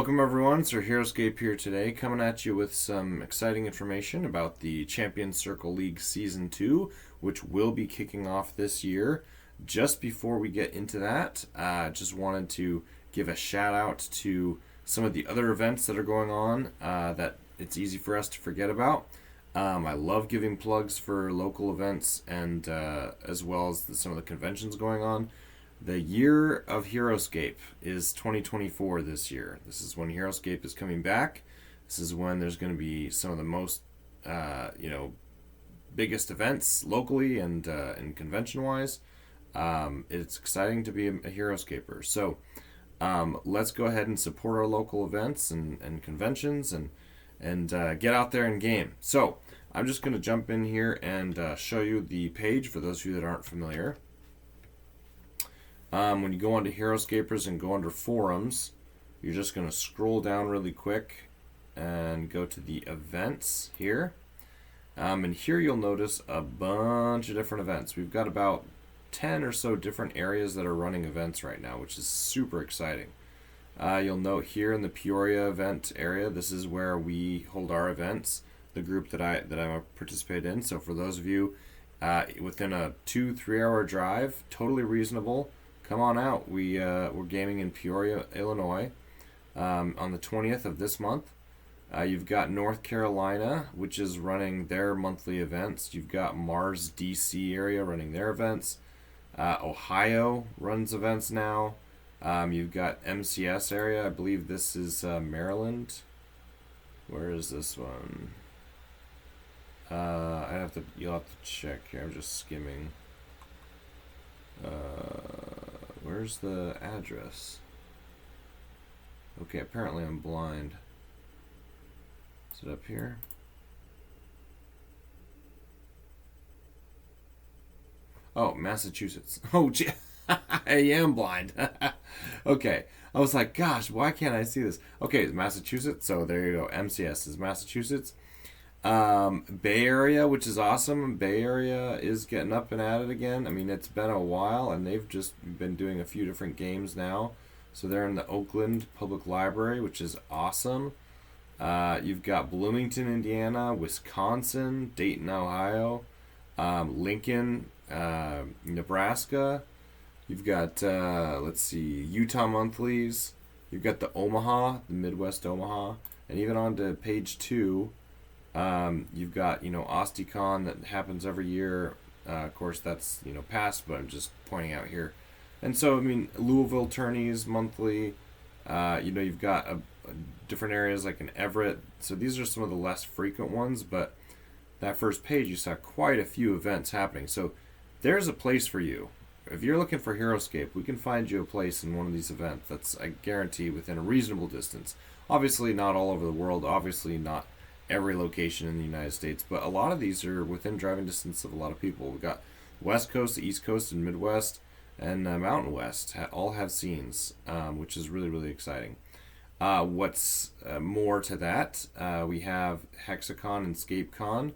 Welcome everyone, Sir Heroscape here today, coming at you with some exciting information about the Champions Circle League Season 2, which will be kicking off this year. Just before we get into that, just wanted to give a shout out to some of the other events that are going on that it's easy for us to forget about. I love giving plugs for local events and as well as some of the conventions going on. The year of Heroscape is 2024 this year. This is when Heroscape is coming back. This is when there's going to be some of the most, biggest events locally and convention-wise. It's exciting to be a Heroscaper. So let's go ahead and support our local events and conventions and get out there and game. So I'm just going to jump in here and show you the page for those of you that aren't familiar. When you go onto Heroscapers and go under forums, you're just going to scroll down really quick and go to the events here. And here you'll notice a bunch of different events. We've got about 10 or so different areas that are running events right now, which is super exciting. You'll note here in the Peoria event area, this is where we hold our events, the group that I participate in. So for those of you within a 2-3 hour drive, totally reasonable. Come on out. We're gaming in Peoria, Illinois, on the 20th of this month. You've got North Carolina, which is running their monthly events. You've got Mars, DC area running their events. Ohio runs events now. You've got MCS area. I believe this is Maryland. Where is this one? You'll have to check here. I'm just skimming. Where's the address? Okay, apparently I'm blind. Is it up here? Oh, Massachusetts. Oh, gee. I am blind. Okay. I was like, gosh, why can't I see this? Okay, it's Massachusetts. So there you go. MCS is Massachusetts. Bay Area, which is awesome. Bay Area is getting up and at it again. I mean, it's been a while, and they've just been doing a few different games now. So they're in the Oakland Public Library, which is awesome. You've got Bloomington, Indiana, Wisconsin, Dayton, Ohio, Lincoln, Nebraska. You've got, Utah Monthlies. You've got the Omaha, the Midwest Omaha. And even on to page 2, you've got, OstiCon that happens every year. Of course, that's, past, but I'm just pointing out here. And so, I mean, Louisville tourneys monthly. You've got different areas like in Everett. So these are some of the less frequent ones, but that first page, you saw quite a few events happening. So there's a place for you. If you're looking for Heroscape, we can find you a place in one of these events that's, I guarantee, within a reasonable distance. Obviously, not all over the world. Obviously, not every location in the United States, but a lot of these are within driving distance of a lot of people. We've got West Coast, the East Coast, and Midwest, and Mountain West all have scenes, which is really, really exciting. What's more to that, we have Hexacon and ScapeCon.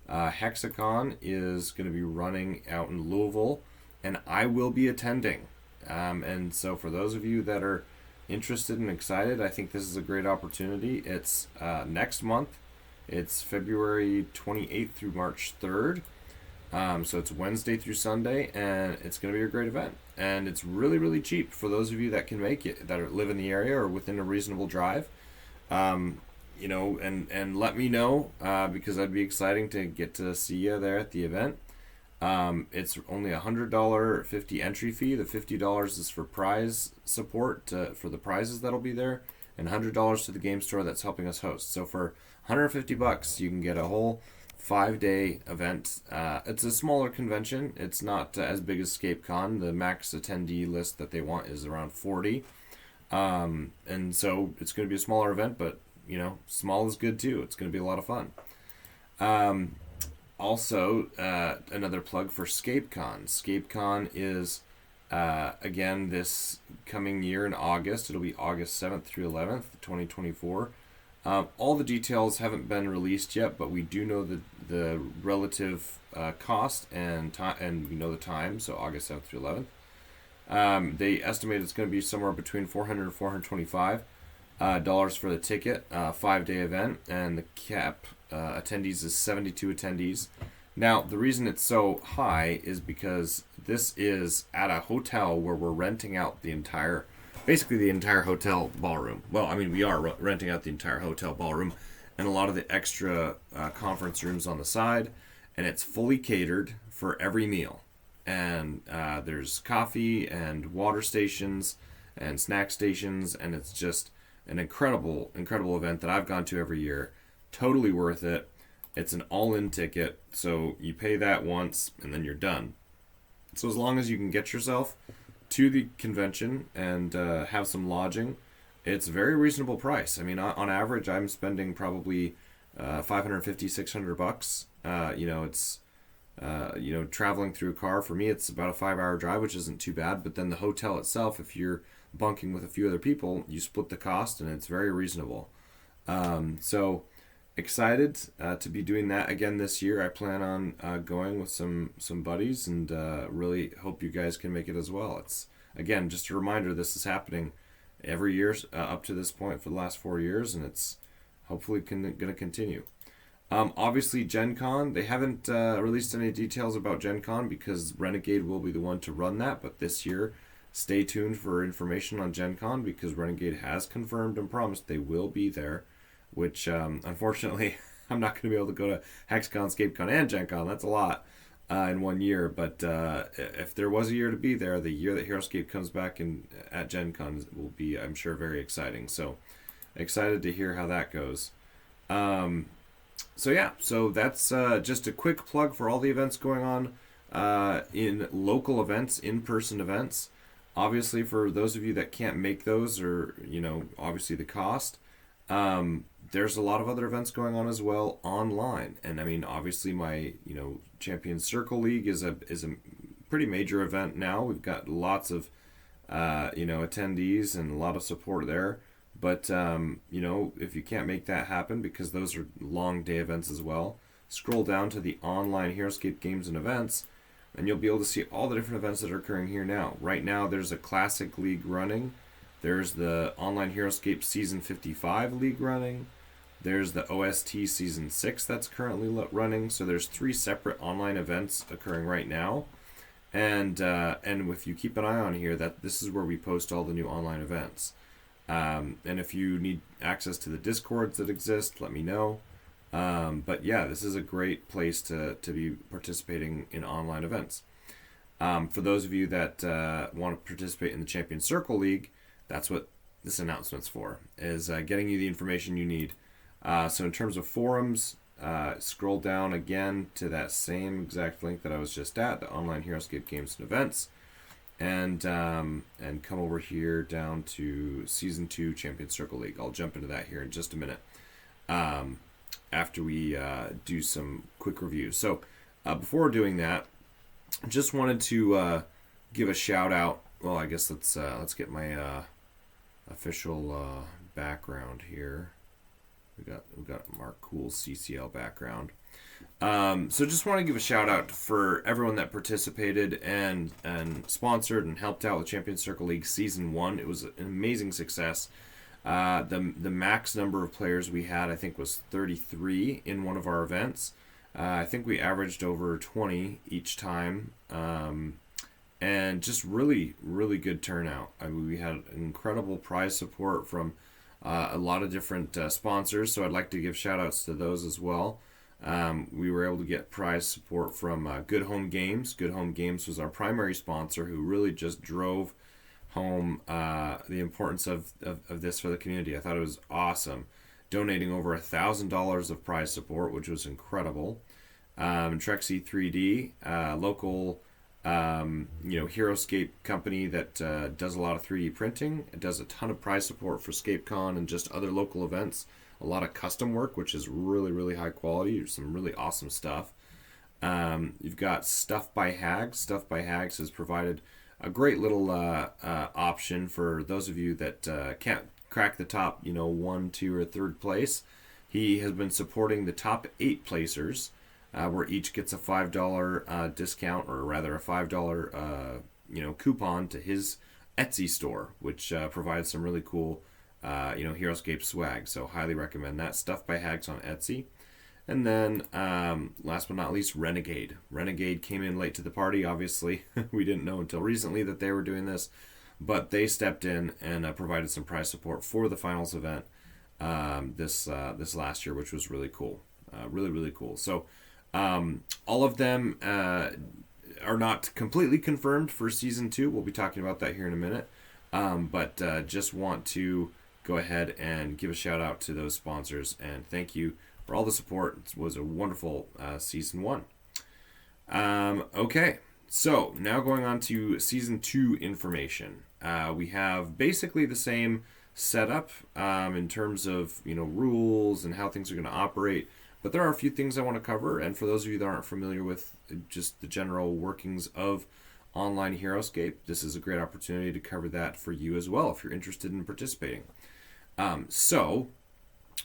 Hexacon is going to be running out in Louisville, and I will be attending. And so for those of you that are interested and excited, I think this is a great opportunity. It's next month. It's February 28th through March 3rd. So it's Wednesday through Sunday, and it's going to be a great event. And it's really, really cheap for those of you that can make it, that live in the area or within a reasonable drive. And let me know because I'd be exciting to get to see you there at the event. It's only $100 $50 entry fee. The $50 is for prize support for the prizes that'll be there, and $100 to the game store that's helping us host. So for $150, you can get a whole 5-day event. It's a smaller convention. It's not as big as ScapeCon. The max attendee list that they want is around 40. And so it's going to be a smaller event, but small is good too. It's going to be a lot of fun. Also, another plug for ScapeCon. ScapeCon is, again, this coming year in August. It'll be August 7th through 11th, 2024. All the details haven't been released yet, but we do know the relative cost and time, and we know the time, so August 7th through 11th. They estimate it's going to be somewhere between 400 and 425. dollars for the ticket, 5-day event, and the cap attendees is 72 attendees. Now, the reason it's so high is because this is at a hotel where we're renting out basically the entire hotel ballroom. Well, I mean, we are renting out the entire hotel ballroom and a lot of the extra conference rooms on the side, and it's fully catered for every meal. And there's coffee and water stations and snack stations, and it's just an incredible event that I've gone to every year. Totally worth it. It's an all-in ticket, so you pay that once and then you're done. So as long as you can get yourself to the convention and have some lodging, it's a very reasonable price. I mean, on average, I'm spending probably $550, $600. It's traveling through a car, for me, it's about a 5-hour drive, which isn't too bad. But then the hotel itself, if you're bunking with a few other people, you split the cost, and it's very reasonable. So excited to be doing that again this year. I plan on going with some buddies, and really hope you guys can make it as well. It's, again, just a reminder, this is happening every year up to this point for the last 4 years, and it's hopefully going to continue. Obviously, Gen Con, they haven't released any details about Gen Con because Renegade will be the one to run that, but this year, stay tuned for information on Gen Con because Renegade has confirmed and promised they will be there, which unfortunately I'm not going to be able to go to HexCon, ScapeCon, and Gen Con. That's a lot in 1 year, but if there was a year to be there, the year that Heroscape comes back at Gen Con will be, I'm sure, very exciting. So excited to hear how that goes. So that's just a quick plug for all the events going on in local events, in-person events. Obviously, for those of you that can't make those, or obviously the cost, there's a lot of other events going on as well online. And I mean, obviously, my Champions Circle League is a pretty major event now. We've got lots of attendees and a lot of support there. But, if you can't make that happen, because those are long day events as well, scroll down to the online Heroscape games and events, and you'll be able to see all the different events that are occurring here now. Right now, there's a Classic League running. There's the Online Heroscape Season 55 League running. There's the OST Season 6 that's currently running. So there's 3 separate online events occurring right now. And if you keep an eye on here, that this is where we post all the new online events. And if you need access to the Discords that exist, let me know. But yeah, this is a great place to be participating in online events. For those of you that want to participate in the Champions Circle League, that's what this announcement's for, is getting you the information you need. So in terms of forums, scroll down again to that same exact link that I was just at, the Online Heroscape Games and Events. And come over here down to Season 2 Champions Circle League. I'll jump into that here in just a minute after we do some quick reviews. So before doing that, just wanted to give a shout out. Well, I guess let's get my official background here. We got Mark Cool's CCL background. So just want to give a shout out for everyone that participated and sponsored and helped out with Champions Circle League Season 1. It was an amazing success. The max number of players we had, I think, was 33 in one of our events. I think we averaged over 20 each time. And just really, really good turnout. I mean, we had incredible prize support from a lot of different sponsors, so I'd like to give shout outs to those as well. We were able to get prize support from Good Home Games. Good Home Games was our primary sponsor, who really just drove home the importance of this for the community. I thought it was awesome, donating over $1,000 of prize support, which was incredible. Trexie 3D, local Heroscape company that does a lot of 3D printing. It does a ton of prize support for ScapeCon and just other local events. A lot of custom work, which is really, really high quality. There's some really awesome stuff. You've got Stuff by Hags. Stuff by Hags has provided a great little option for those of you that can't crack the top, 1, 2, or 3rd place. He has been supporting the top 8 placers, where each gets a $5 discount, or rather a $5 coupon to his Etsy store, which provides some really cool Heroscape swag. So highly recommend that. Stuff by Hags on Etsy. And then, last but not least, Renegade. Renegade came in late to the party, obviously. We didn't know until recently that they were doing this. But they stepped in and provided some prize support for the finals event this last year, which was really cool. Really, really cool. So all of them are not completely confirmed for Season 2. We'll be talking about that here in a minute. But just want to go ahead and give a shout out to those sponsors. And thank you for all the support. It was a wonderful Season 1. Okay, so now going on to Season 2 information. We have basically the same setup in terms of rules and how things are going to operate, but there are a few things I want to cover. And for those of you that aren't familiar with just the general workings of online Heroscape, this is a great opportunity to cover that for you as well if you're interested in participating. So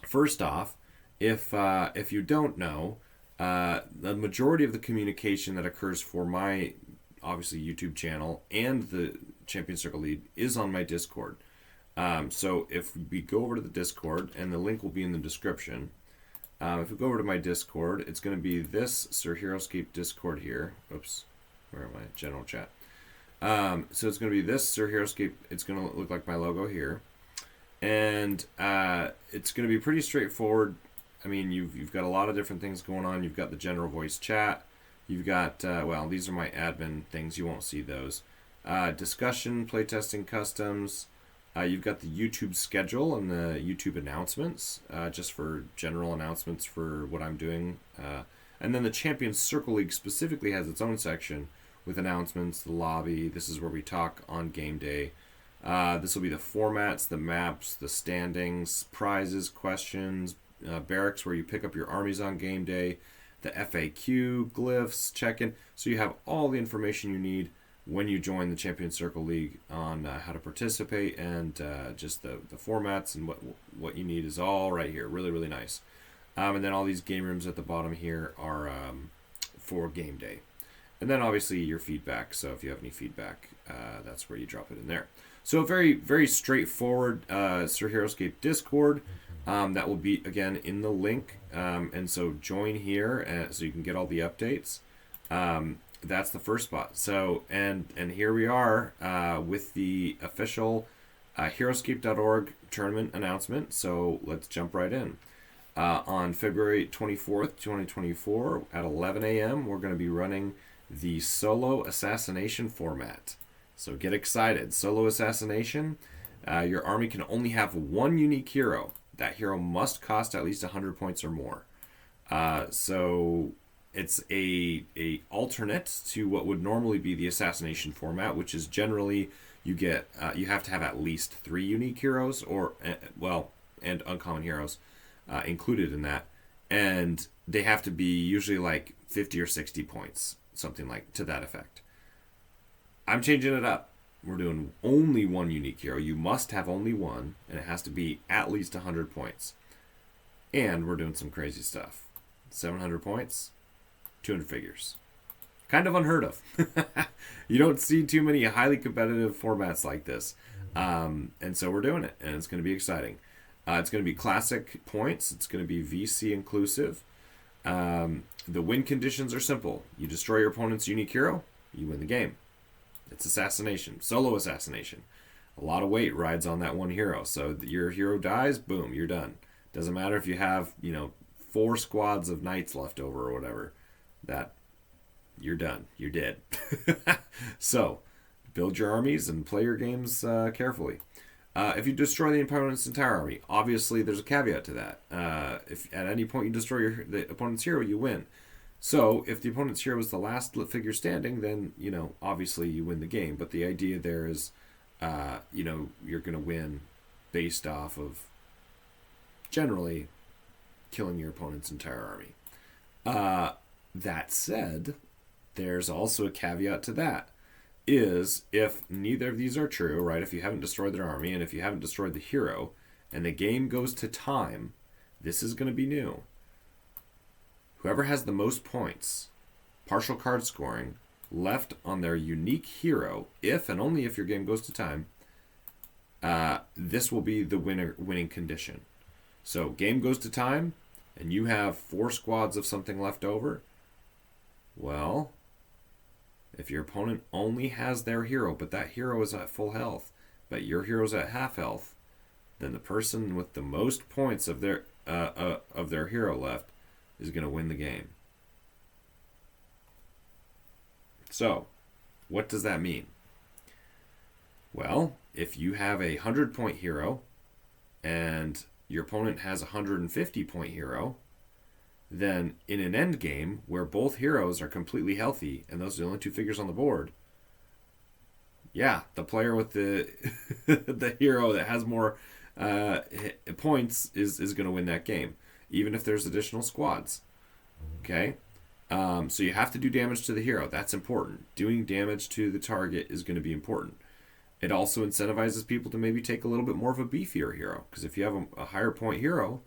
first off, if you don't know, the majority of the communication that occurs for my obviously YouTube channel and the Champion Circle League is on my Discord. So if we go over to the Discord, and the link will be in the description. If we go over to my Discord, it's going to be this Sir Heroscape Discord here. Oops, where am I? General chat. So it's going to be this Sir Heroscape. It's going to look like my logo here, and it's going to be pretty straightforward. I mean, you've got a lot of different things going on. You've got the general voice chat. You've got these are my admin things. You won't see those. Discussion, playtesting, customs. You've got the YouTube schedule and the YouTube announcements, just for general announcements for what I'm doing. And then the Champions Circle League specifically has its own section with announcements, the lobby. This is where we talk on game day. This will be the formats, the maps, the standings, prizes, questions, barracks where you pick up your armies on game day, the FAQ, glyphs, check-in. So you have all the information you need when you join the Champion Circle League on how to participate, and just the formats and what you need is all right here. Really, really nice. And then all these game rooms at the bottom here are for game day. And then obviously your feedback. So if you have any feedback, that's where you drop it in there. So very, very straightforward Sir Heroscape Discord. That will be, again, in the link. And so join here so you can get all the updates. That's the first spot. So, and here we are with the official Heroscape.org tournament announcement. So let's jump right in. On February 24th, 2024 at 11 a.m., we're going to be running the Solo Assassination format. So get excited. Solo Assassination, your army can only have one unique hero. That hero must cost at least 100 points or more. So it's a alternate to what would normally be the assassination format, which is generally you have to have at least 3 unique heroes and uncommon heroes included in that, and they have to be usually like 50 or 60 points, something like to that effect. I'm changing it up. We're doing only one unique hero. You must have only one, and it has to be at least 100 points. And we're doing some crazy stuff. 700 points, 200 figures. Kind of unheard of. You don't see too many highly competitive formats like this. And so we're doing it, and it's going to be exciting. It's going to be classic points. It's going to be VC inclusive. The win conditions are simple. You destroy your opponent's unique hero, you win the game. It's assassination, solo assassination. A lot of weight rides on that one hero. So your hero dies, boom, you're done. Doesn't matter if you have, 4 squads of knights left over or whatever. That you're done. You're dead. So build your armies and play your games carefully. If you destroy the opponent's entire army, obviously there's a caveat to that. If at any point you destroy the opponent's hero, you win. So if the opponent's hero is the last figure standing, then, obviously you win the game. But the idea there is, you're going to win based off of generally killing your opponent's entire army. That said, there's also a caveat to that. Is if neither of these are true, right? If you haven't destroyed their army and if you haven't destroyed the hero and the game goes to time, this is going to be new. Whoever has the most points, partial card scoring, left on their unique hero, if and only if your game goes to time, this will be the winning condition. So game goes to time, and you have 4 squads of something left over. Well, if your opponent only has their hero, but that hero is at full health, but your hero's at half health, then the person with the most points of their hero left is going to win the game. So, what does that mean? Well, if you have a 100-point hero and your opponent has a 150-point hero, then in an end game where both heroes are completely healthy and those are the only 2 figures on the board, yeah, the player with the the hero that has more points is going to win that game, even if there's additional squads. Okay? So you have to do damage to the hero. That's important. Doing damage to the target is going to be important. It also incentivizes people to maybe take a little bit more of a beefier hero, because if you have a higher point hero,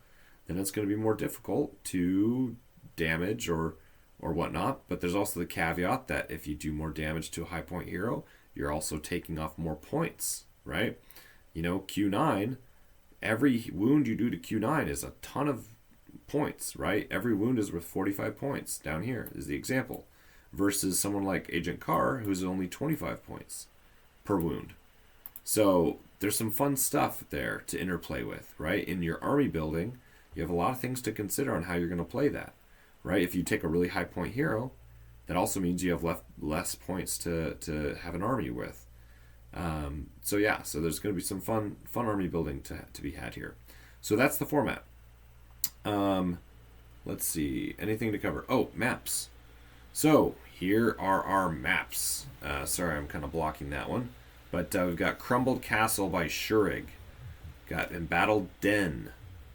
then it's going to be more difficult to damage or whatnot. But there's also the caveat that if you do more damage to a high point hero, you're also taking off more points, right? You know, Q9, every wound you do to Q9 is a ton of points, right? Every wound is worth 45 points. Down here is the example. Versus someone like Agent Carr, who's only 25 points per wound. So there's some fun stuff there to interplay with, right? In your army building, you have a lot of things to consider on how you're going to play that, right? If you take a really high point hero, that also means you have less points to have an army with. So there's going to be some fun army building to be had here. So that's the format. Let's see, anything to cover? Oh, maps. So here are our maps. Sorry, I'm kind of blocking that one. But we've got Crumbled Castle by Shurig. Got Embattled Den,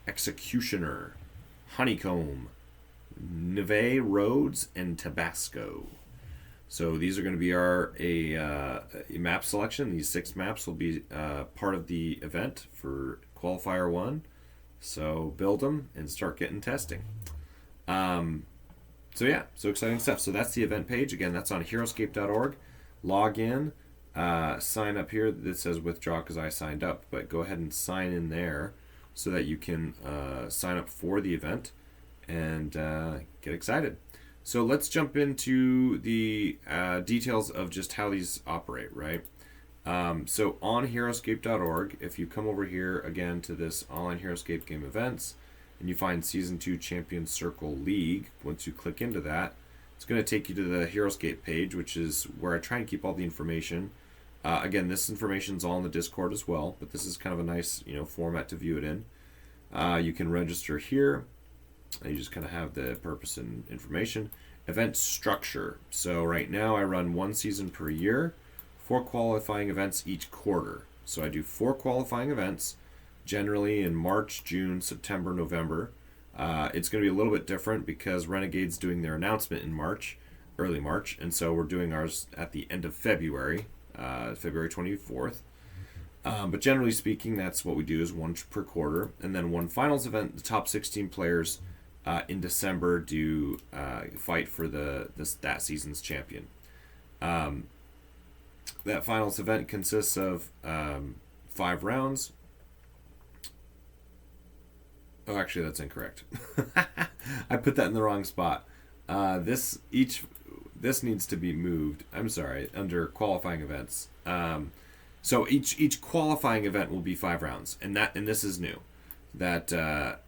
Executioner, Honeycomb, Neve Roads, and Tabasco. So these are going to be our map selection. These 6 maps will be part of the event for Qualifier 1. So build them and start getting testing. So exciting stuff. So that's the event page. Again, that's on heroscape.org. Log in. Sign up here that says withdraw because I signed up, but go ahead and sign in there so that you can sign up for the event and get excited. So let's jump into the details of just how these operate, right? So on heroscape.org, if you come over here again to this online Heroscape game events and you find Season 2 Champions Circle League, once you click into that, it's going to take you to the Heroscape page, which is where I try and keep all the information. Again, this information is all in the Discord as well, but this is kind of a nice, format to view it in. You can register here. You just kind of have the purpose and information. Event structure. So right now I run 1 season per year, 4 qualifying events each quarter. So I do 4 qualifying events, generally in March, June, September, November. It's going to be a little bit different because Renegade's doing their announcement in March, early March, and so we're doing ours at the end of February, February 24th. But generally speaking, that's what we do, is 1 per quarter. And then 1 finals event, the top 16 players in December do fight for that season's champion. That finals event consists of 5 rounds. Oh, actually, that's incorrect. I put that in the wrong spot. This needs to be moved. I'm sorry, under qualifying events. So each qualifying event will be 5 rounds, and this is new. That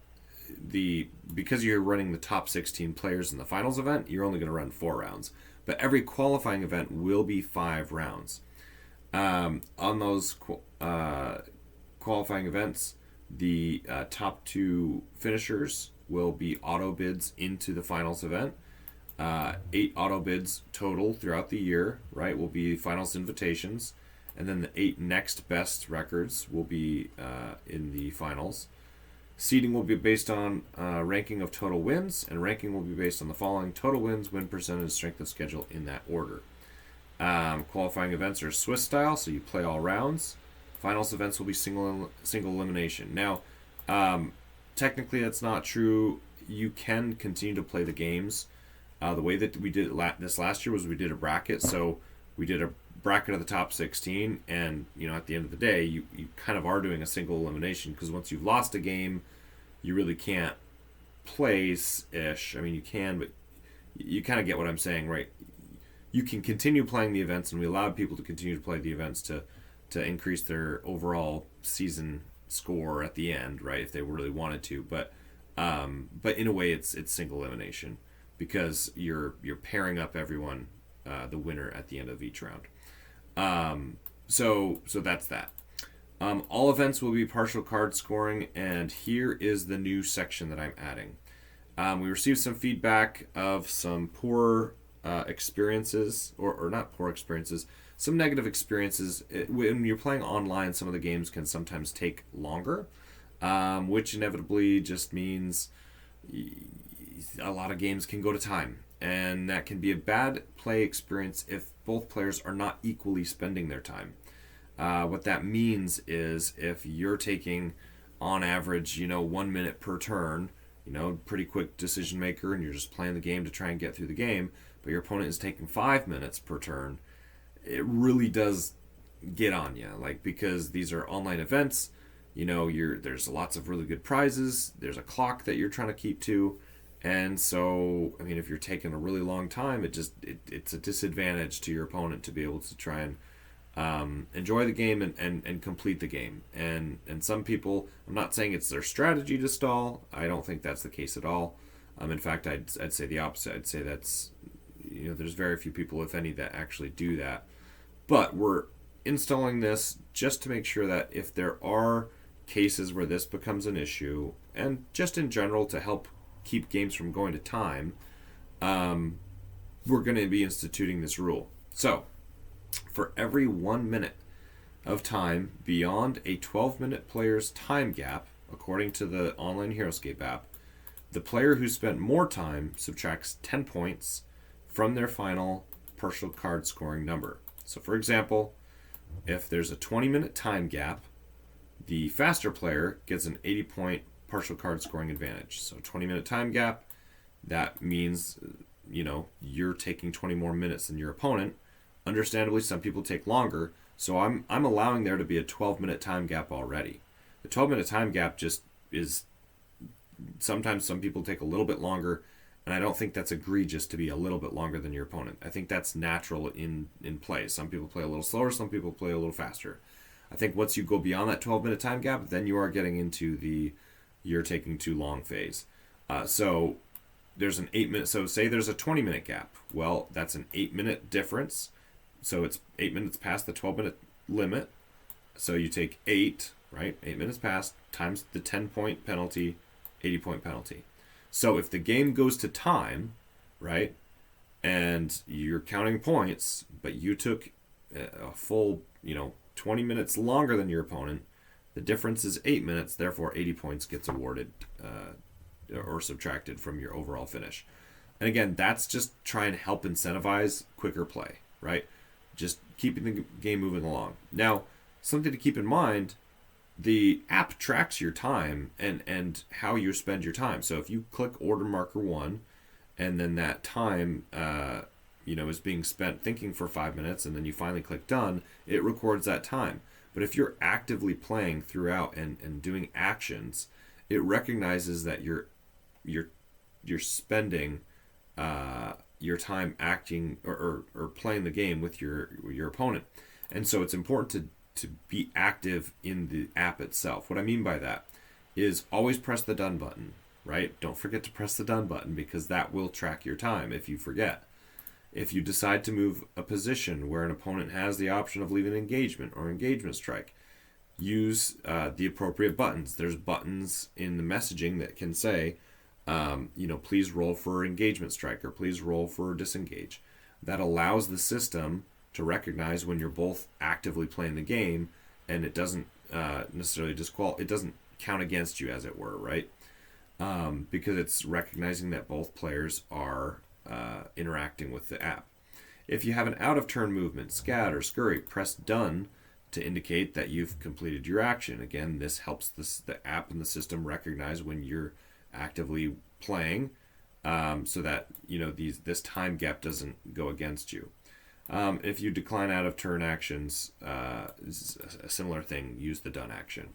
because you're running the top 16 players in the finals event, you're only going to run 4 rounds. But every qualifying event will be 5 rounds. On those qualifying events, the top 2 finishers will be auto bids into the finals event. 8 auto bids total throughout the year, right, will be finals invitations. And then the 8 next best records will be in the finals. Seeding will be based on ranking of total wins, and ranking will be based on the following: total wins, win percentage, strength of schedule, in that order. Qualifying events are Swiss style, so you play all rounds. Finals events will be single elimination. Now, technically that's not true. You can continue to play the games. The way that we did it this last year was we did a bracket. So we did a bracket of the top 16, and at the end of the day, you kind of are doing a single elimination, because once you've lost a game, you really can't place ish. I mean, you can, but you kind of get what I'm saying, right? You can continue playing the events, and we allowed people to continue to play the events to increase their overall season score at the end, right? If they really wanted to, but in a way, it's single elimination, because you're pairing up everyone, the winner at the end of each round. So that's that. All events will be partial card scoring, and here is the new section that I'm adding. We received some feedback of some poor experiences, or not poor experiences, some negative experiences. When you're playing online, some of the games can sometimes take longer, which inevitably just means a lot of games can go to time. And that can be a bad play experience if both players are not equally spending their time. What that means is if you're taking, on average, 1 minute per turn, pretty quick decision maker, and you're just playing the game to try and get through the game, but your opponent is taking 5 minutes per turn, it really does get on you. Because these are online events, there's lots of really good prizes, there's a clock that you're trying to keep to, and so, if you're taking a really long time, it's a disadvantage to your opponent to be able to try and enjoy the game and complete the game. And some people, I'm not saying it's their strategy to stall. I don't think that's the case at all. In fact, I'd say the opposite. I'd say that's, there's very few people, if any, that actually do that. But we're installing this just to make sure that if there are cases where this becomes an issue, and just in general to help keep games from going to time, we're going to be instituting this rule. So, for every 1 minute of time beyond a 12-minute player's time gap, according to the online Heroscape app, the player who spent more time subtracts 10 points from their final partial card scoring number. So, for example, if there's a 20-minute time gap, the faster player gets an 80-point partial card scoring advantage. So 20-minute time gap, that means you're taking 20 more minutes than your opponent. Understandably, some people take longer, so I'm allowing there to be a 12-minute time gap already. The 12-minute time gap just is, sometimes some people take a little bit longer, and I don't think that's egregious to be a little bit longer than your opponent. I think that's natural in play. Some people play a little slower, some people play a little faster. I think once you go beyond that 12-minute time gap, then you are getting into the you're taking too long phase. So there's an 8-minute, so say there's a 20-minute gap. Well, that's an 8-minute difference. So it's 8 minutes past the 12-minute limit. So you take 8, right? 8 minutes past times the 10-point penalty, 80-point penalty. So if the game goes to time, right, and you're counting points, but you took a full, 20 minutes longer than your opponent, the difference is 8 minutes, therefore 80 points gets awarded or subtracted from your overall finish. And again, that's just trying to help incentivize quicker play, right? Just keeping the game moving along. Now, something to keep in mind, the app tracks your time and how you spend your time. So if you click order marker 1, and then that time is being spent thinking for 5 minutes, and then you finally click done, it records that time. But if you're actively playing throughout and doing actions, it recognizes that you're spending your time acting or playing the game with your opponent. And so it's important to be active in the app itself. What I mean by that is always press the done button, right? Don't forget to press the done button, because that will track your time if you forget. If you decide to move a position where an opponent has the option of leaving engagement or engagement strike, use the appropriate buttons. There's buttons in the messaging that can say, please roll for engagement strike, or please roll for disengage. That allows the system to recognize when you're both actively playing the game, and it doesn't necessarily it doesn't count against you, as it were, right? Because it's recognizing that both players are interacting with the app. If you have an out-of-turn movement, scat or scurry, press done to indicate that you've completed your action. Again, this helps the app and the system recognize when you're actively playing, so that this time gap doesn't go against you. If you decline out of turn actions, is a similar thing. Use the done action.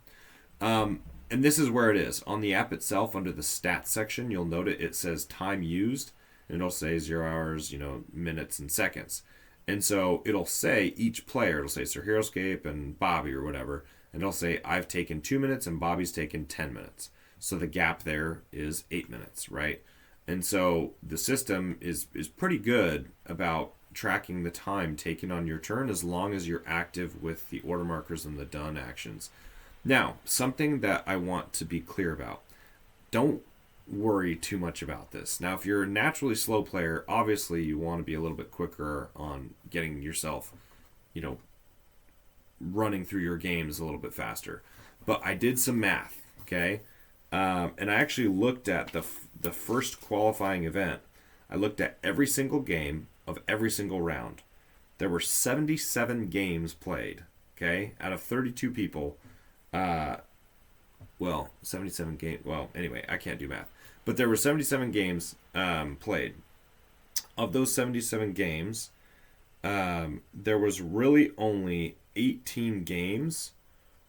And this is where it is. On the app itself, under the stats section, you'll note it says time used. And it'll say 0 hours, minutes and seconds. And so it'll say each player, it'll say Sir Heroscape and Bobby or whatever. And it'll say I've taken 2 minutes and Bobby's taken 10 minutes. So the gap there is 8 minutes, right? And so the system is pretty good about tracking the time taken on your turn as long as you're active with the order markers and the done actions. Now, something that I want to be clear about. Don't worry too much about this. Now, if you're a naturally slow player, obviously you want to be a little bit quicker on getting yourself, running through your games a little bit faster. But I did some math, okay? And I actually looked at the first qualifying event. I looked at every single game of every single round. There were 77 games played, okay? Out of 32 people, 77 games. Well, anyway, I can't do math. But there were 77 games played. Of those 77 games, there was really only 18 games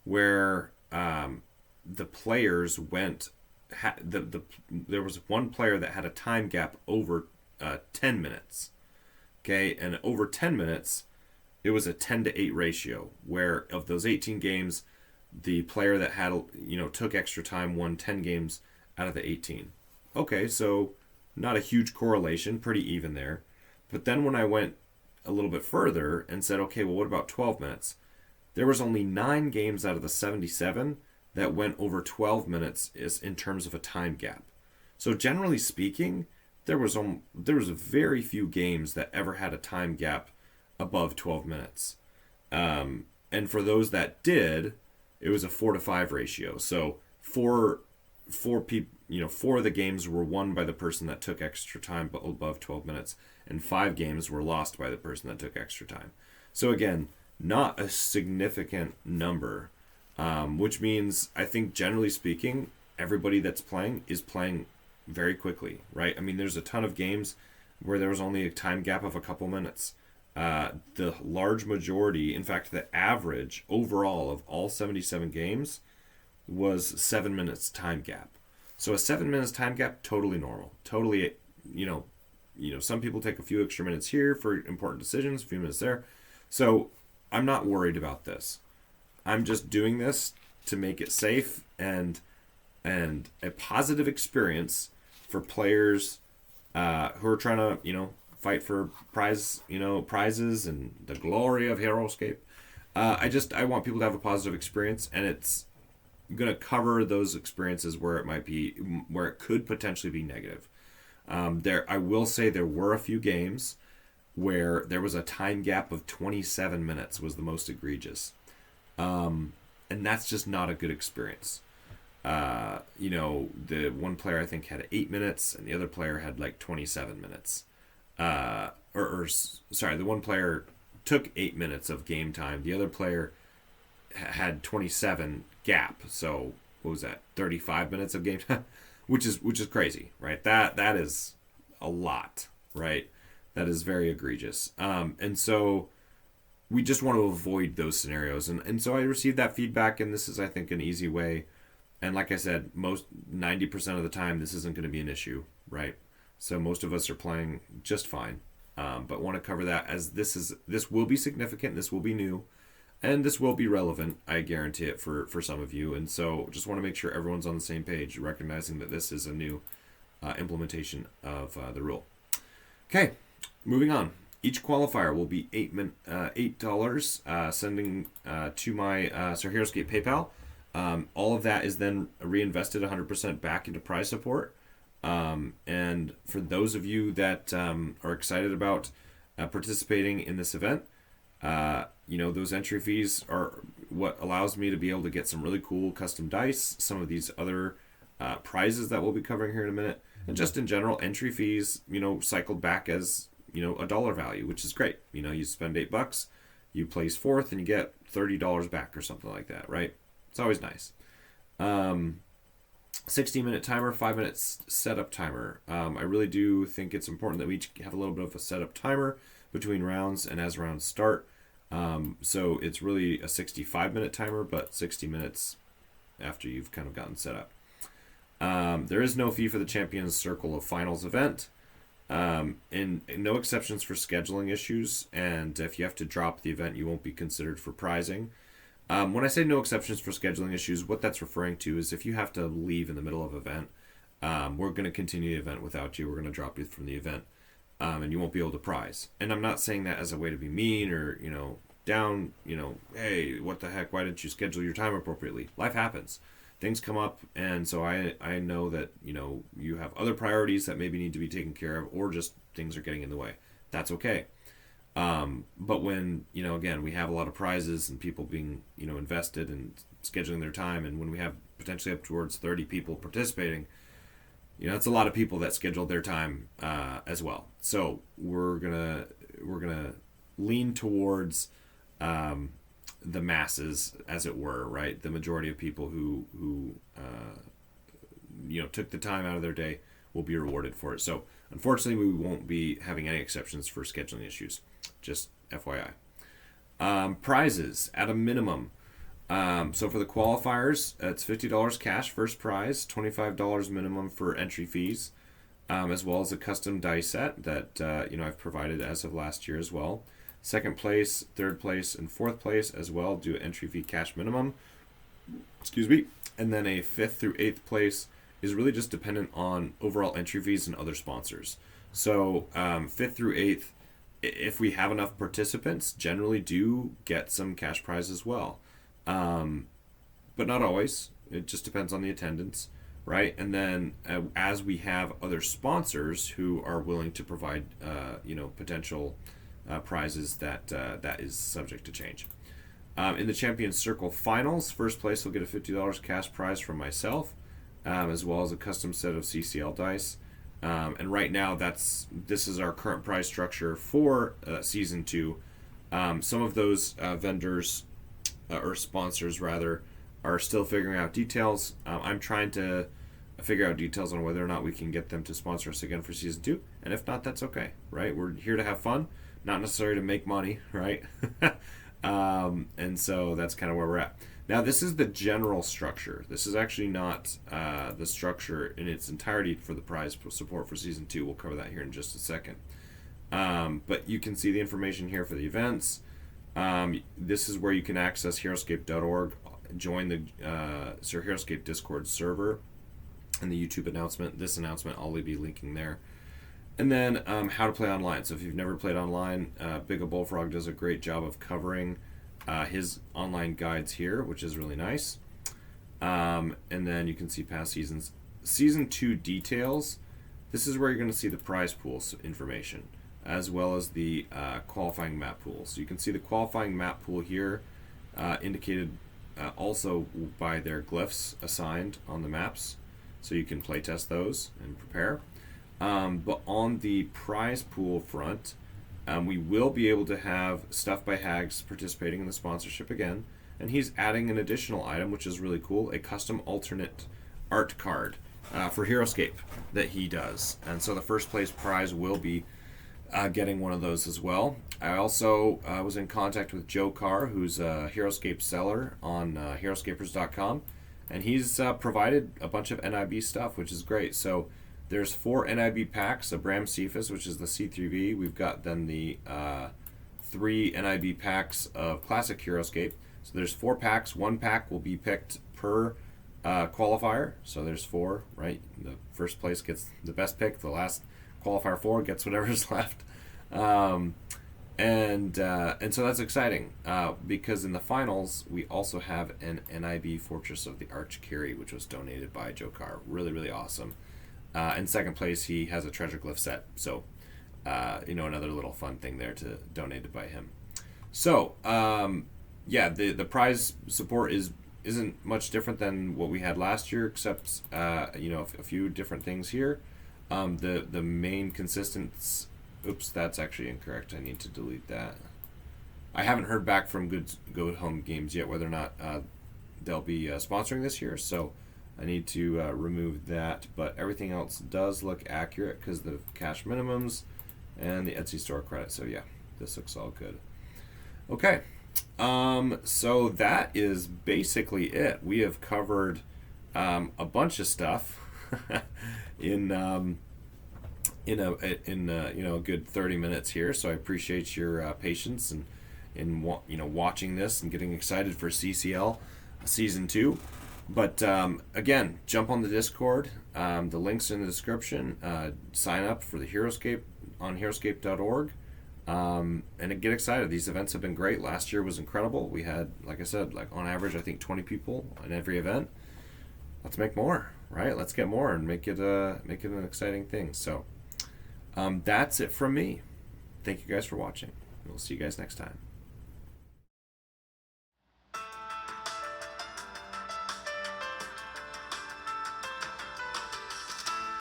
where the players went. There was one player that had a time gap over 10 minutes. Okay, and over 10 minutes, it was a 10-to-8 ratio, where of those 18 games, the player that had, took extra time won 10 games out of the 18. Okay, so not a huge correlation, pretty even there. But then when I went a little bit further and said, okay, well, what about 12 minutes? There was only 9 games out of the 77 that went over 12 minutes in terms of a time gap. So generally speaking, there was very few games that ever had a time gap above 12 minutes. And for those that did, it was a 4-to-5 ratio. So four of the games were won by the person that took extra time above 12 minutes, and 5 games were lost by the person that took extra time. So again, not a significant number, which means I think generally speaking, everybody that's playing is playing very quickly, right? I mean, there's a ton of games where there was only a time gap of a couple minutes. The large majority, in fact, the average overall of all 77 games was 7 minutes time gap. So a 7 minutes time gap, totally normal. Totally, some people take a few extra minutes here for important decisions, a few minutes there. So I'm not worried about this. I'm just doing this to make it safe and a positive experience for players who are trying to, fight for prizes and the glory of Heroscape. I want people to have a positive experience, and it's going to cover those experiences where it could potentially be negative. I will say there were a few games where there was a time gap of 27 minutes was the most egregious. And that's just not a good experience. The one player I think had 8 minutes and the other player had like 27 minutes. The one player took 8 minutes of game time. The other player had 27 gap. So what was that? 35 minutes of game time, which is crazy, right? That is a lot, right? That is very egregious. And so we just want to avoid those scenarios. And so I received that feedback, and this is, I think, an easy way. And like I said, 90% of the time, this isn't going to be an issue, right? So most of us are playing just fine. But want to cover that, as this will be significant, this will be new, and this will be relevant. I guarantee it for some of you. And so just want to make sure everyone's on the same page, recognizing that this is a new implementation of the rule. Okay, moving on. Each qualifier will be $8 sending to my Sir Heroscape PayPal. All of that is then reinvested 100% back into prize support. And for those of you that are excited about participating in this event, those entry fees are what allows me to be able to get some really cool custom dice, some of these other prizes that we'll be covering here in a minute, and just in general, entry fees, cycled back as, a dollar value, which is great. You spend $8, you place fourth, and you get $30 back or something like that, right? It's always nice. 60-minute timer, 5 minutes setup timer. I really do think it's important that we each have a little bit of a setup timer between rounds and as rounds start. So it's really a 65-minute timer, but 60 minutes after you've kind of gotten set up. There is no fee for the Champions Circle of Finals event. And no exceptions for scheduling issues, and if you have to drop the event, you won't be considered for prizing. When I say no exceptions for scheduling issues, what that's referring to is if you have to leave in the middle of an event, we're going to continue the event without you. We're going to drop you from the event, and you won't be able to prize. And I'm not saying that as a way to be mean or, down, hey, what the heck, why didn't you schedule your time appropriately? Life happens. Things come up, and so I know that, you have other priorities that maybe need to be taken care of, or just things are getting in the way. That's okay. But when, again, we have a lot of prizes and people being, invested and scheduling their time, and when we have potentially up towards 30 people participating, it's a lot of people that scheduled their time as well. So we're gonna lean towards the masses, as it were, right? The majority of people who took the time out of their day will be rewarded for it. So unfortunately, we won't be having any exceptions for scheduling issues. Just FYI. Prizes at a minimum. So for the qualifiers, it's $50 cash first prize, $25 minimum for entry fees, as well as a custom dice set that I've provided as of last year as well. Second place, third place, and fourth place as well do entry fee cash minimum. Excuse me. And then a fifth through eighth place is really just dependent on overall entry fees and other sponsors. So fifth through eighth, if we have enough participants, generally do get some cash prize as well. But not always. It just depends on the attendance, right? And then as we have other sponsors who are willing to provide, potential prizes, that is subject to change. In the Champions Circle Finals, first place will get a $50 cash prize from myself, as well as a custom set of CCL dice. And right now, this is our current prize structure for Season 2. Some of those vendors, or sponsors rather, are still figuring out details. I'm trying to figure out details on whether or not we can get them to sponsor us again for Season 2. And if not, that's okay, right? We're here to have fun, not necessarily to make money, right? And so that's kind of where we're at. Now, this is the general structure. This is actually not the structure in its entirety for the prize support for Season 2. We'll cover that here in just a second. But you can see the information here for the events. This is where you can access Heroscape.org, join the Sir Heroscape Discord server, and the YouTube announcement. This announcement, I'll be linking there. And then how to play online. So if you've never played online, Big O Bullfrog does a great job of covering his online guides here, which is really nice. And then you can see past seasons. Season 2 details. This is where you're going to see the prize pools information, as well as the qualifying map pool. So you can see the qualifying map pool here, indicated also by their glyphs assigned on the maps. So you can playtest those and prepare. But on the prize pool front, we will be able to have Stuff by Hags participating in the sponsorship again. And he's adding an additional item, which is really cool, a custom alternate art card for Heroscape that he does. And so the first place prize will be getting one of those as well. I also was in contact with Joe Carr, who's a Heroscape seller on heroscapers.com. And he's provided a bunch of NIB stuff, which is great. So there's 4 NIB packs, a Bram Cephas, which is the C3V. We've got then the 3 NIB packs of Classic Heroscape. So there's 4 packs. 1 pack will be picked per qualifier. So there's 4, right? The first place gets the best pick. The last qualifier 4 gets whatever's left. And so that's exciting because in the finals, we also have an NIB Fortress of the Arch Carry, which was donated by Joe Carr. Really, really awesome. In second place, he has a treasure glyph set. So, another little fun thing there to donated by him. So, the prize support isn't much different than what we had last year, except a few different things here. The main consistent. Oops, that's actually incorrect. I need to delete that. I haven't heard back from Good Home Games yet whether or not they'll be sponsoring this year, so I need to remove that. But everything else does look accurate because the cash minimums and the Etsy store credit. So yeah, This looks all good. Okay. So that is basically it. We have covered a bunch of stuff in a good 30 minutes here. So I appreciate your patience and in watching this and getting excited for CCL season 2. But again, jump on the Discord. The links in the description. Sign up for the Heroscape on heroscape.org. And get excited. These events have been great. Last year was incredible. We had, like I said, on average, I think 20 people in every event. Let's make more, right? Let's get more and make it an exciting thing. So that's it from me. Thank you guys for watching. We'll see you guys next time.